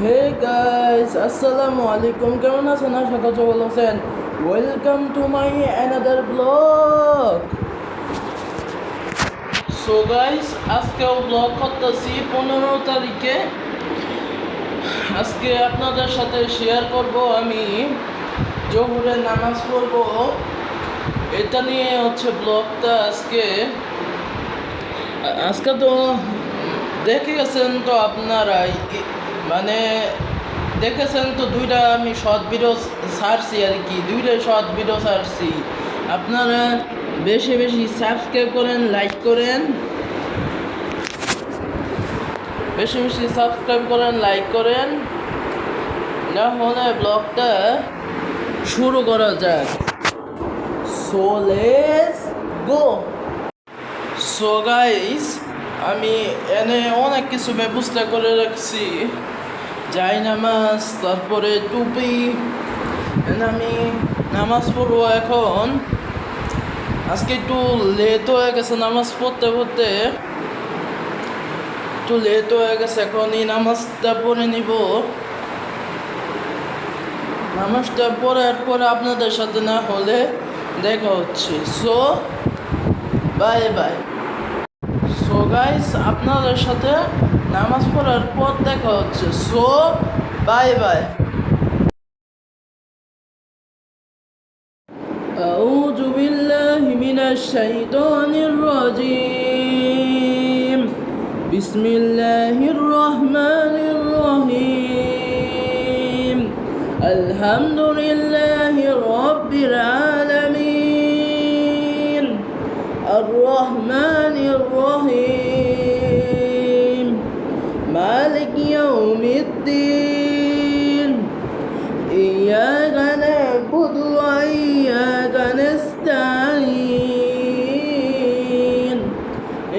Hey guys, আসসালামু আলাইকুম। কেমন আছেন? আশা করছি ভালো আছেন। Welcome to my another blog. So guys, আজকেও ব্লগ করতেছি 15 তারিখে। আজকে আপনাদের সাথে শেয়ার করব আমি জোহরে নামাজ পড়ব। এটা নিয়ে হচ্ছে ব্লগটা আজকে তো দেখে গেছেন তো আপনারাই, মানে দেখেছেন তো দুইটা আমি শর্ট ভিডিও ছাড়ছি আর কি, দুইটা শর্ট ভিডিও ছাড়ছি। আপনারা বেশি বেশি সাবস্ক্রাইব করেন, লাইক করেন, বেশি বেশি সাবস্ক্রাইব করেন, লাইক করেন, না হলে ব্লগটা শুরু করা যাক। So let's go. So guys, আমি এনে অনেক কিছু ব্যবস্থা করে রাখছি। যাই নামাজ, তারপরে টুপি। আমি নামাজ পড়বো এখন। আজকে একটু লেট হয়ে গেছে, নামাজ পড়তে পড়তে একটু লেট হয়ে গেছে। এখন এই নামাজটা পড়ে নিব। নামাজটা পড়ার পরে আপনাদের সাথে না হলে দেখা হচ্ছে। So bye bye. So guys, আপনাদের সাথে নামাজ পড়ার পর দেখা হচ্ছে। So bye bye. أعوذ بالله من الشيطان الرجيم. بسم الله الرحمن الرحيم. الحمد لله رب العالمين. الرحمن الرحيم. مالك يوم الدين. إياك نعبد وإياك نستعين.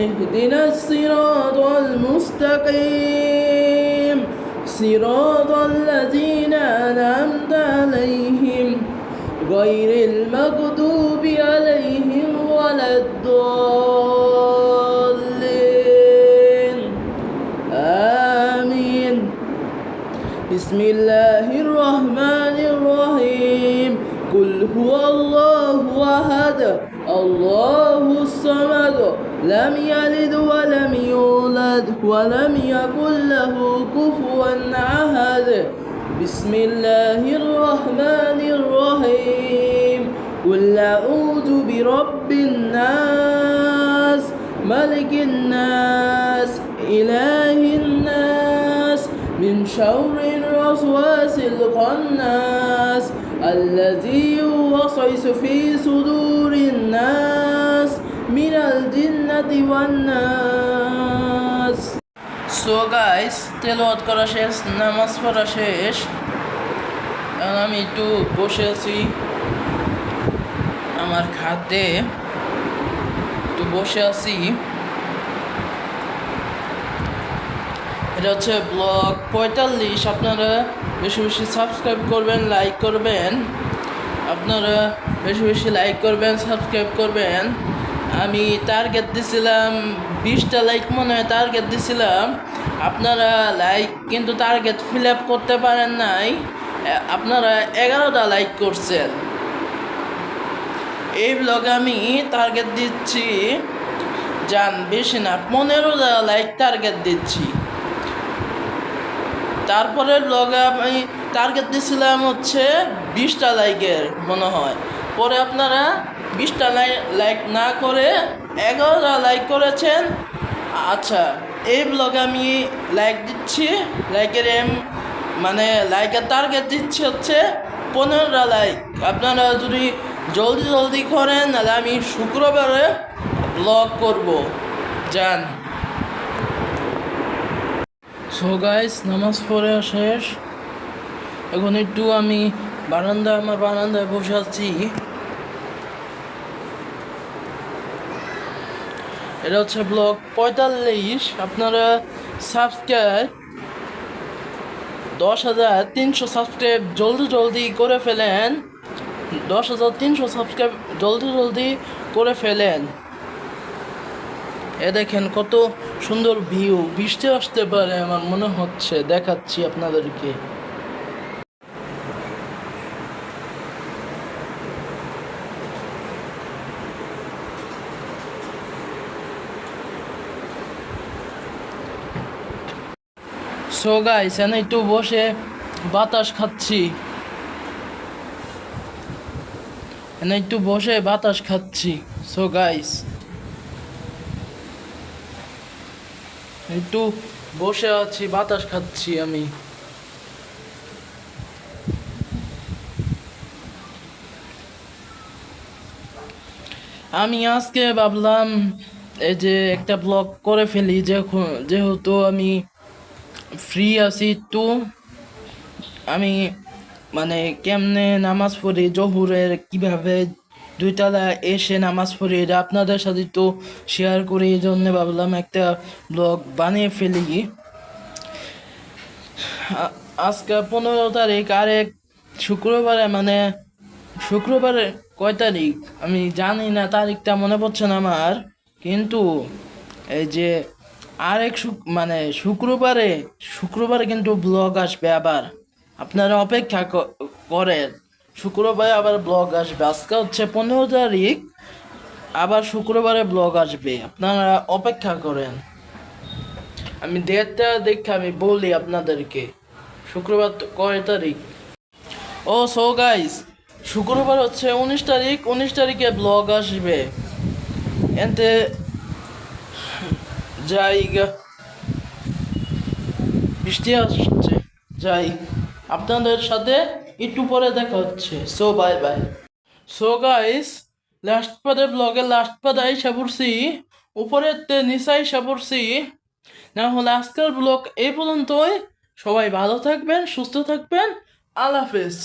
اهدنا الصراط المستقيم. صراط الذين أنعمت عليهم غير المغضوب عليهم ولا الضالين. آمين. بسم الله الرحمن الرحيم. قل هو الله أحد الله الصمد لم يلد ولم يولد ولم يكن له كفوا أحد. بسم الله الرحمن الرحيم. قل أعوذ برب الناس ملك الناس إله الناس من شر الوسواس الخناس الذي يوسوس في صدور الناس من الجنة والناس. So guys, তেলাওয়াত করা শেষ, নামাজ পড়া শেষ। এখন আমি একটু বসে আছি আমার খাটে, একটু বসে আছি। এটা হচ্ছে ব্লগ 45। আপনারা বেশি বেশি সাবস্ক্রাইব করবেন, লাইক করবেন। আপনারা বেশি বেশি লাইক করবেন, সাবস্ক্রাইব করবেন। আমি টার্গেট দিছিলাম 20টা লাইক, মনে হয় টার্গেট দিছিলাম। আপনারা লাইক কিন্তু টার্গেট ফিল আপ করতে পারেন নাই। আপনারা 11টা লাইক করছেন। এই ব্লগে আমি টার্গেট দিচ্ছি, জান বেশি না, 15টা লাইক টার্গেট দিচ্ছি। তারপরে ব্লগে আমি টার্গেট দিয়েছিলাম হচ্ছে 20টা লাইকের মনে হয়। পরে আপনারা 20টা লাইক না করে 11টা লাইক করেছেন। আচ্ছা, এই ব্লগে আমি লাইক দিচ্ছি, লাইকের টার্গেট দিচ্ছি হচ্ছে 15টা লাইক। আপনারা যদি জলদি জলদি করেন তাহলে আমি শুক্রবারে ব্লগ করব। যান। সো গাইস, নামাজ পড়ে শেষ। এখন একটু আমি আমার বারান্দায় বসে আছি। এটা হচ্ছে ব্লগ 45। আপনারা সাবস্ক্রাইব 10,300 সাবস্ক্রাইব জলদি জলদি করে ফেলেন। 10,300 সাবস্ক্রাইব জলদি জলদি করে ফেলেন। এ দেখেন কত সুন্দর ভিউ, বৃষ্টি আসতে পারে আমার মনে হচ্ছে, দেখাচ্ছি আপনাদেরকে। সো গাইস এনে একটু বসে বাতাস খাচ্ছি, এনে একটু বসে বাতাস খাচ্ছি। সো গাইস একটু বসে আছি, বাতাস খাচ্ছি আমি। আমি আজকে ভাবলাম এই যে একটা ব্লগ করে ফেলি, যেহেতু আমি ফ্রি আছি একটু। আমি মানে কেমনে নামাজ পড়ি জহুরের, কিভাবে দুইতলা এসে নামাজ পড়ি, এটা আপনাদের সাথে তো শেয়ার করি। এই জন্য ভাবলাম একটা ব্লগ বানিয়ে ফেলি। আজকে 15 তারিখ, আরেক শুক্রবারে মানে শুক্রবারে কয় তারিখ আমি জানি না, তারিখটা মনে পড়ছে না আমার। কিন্তু এই যে মানে শুক্রবারে কিন্তু ব্লগ আসবে আবার, আপনারা অপেক্ষা করেন। শুক্রবারে আবার ব্লগ আসবে। আজকে হচ্ছে 15 তারিখ, আবার শুক্রবারে ব্লগ আসবে, আপনারা অপেক্ষা করেন। আমি ডেটটা দেখে আমি বলি আপনাদেরকে। শুক্রবার কয় তারিখ? ও সো গাইস, শুক্রবার হচ্ছে 19 তারিখ, 19 তারিখে ব্লগ আসবে। এতে যাই বৃষ্টি আসছে, যাই আপনাদের সাথে একটু পরে দেখা হচ্ছে। So bye bye. So guys, last পাদে আইসা পড়ছি, উপরের নিচে আইসা পড়ছি। না হলে আজকের ব্লগ এই পর্যন্তই। সবাই ভালো থাকবেন, সুস্থ থাকবেন। আল্লাহ হাফেজ।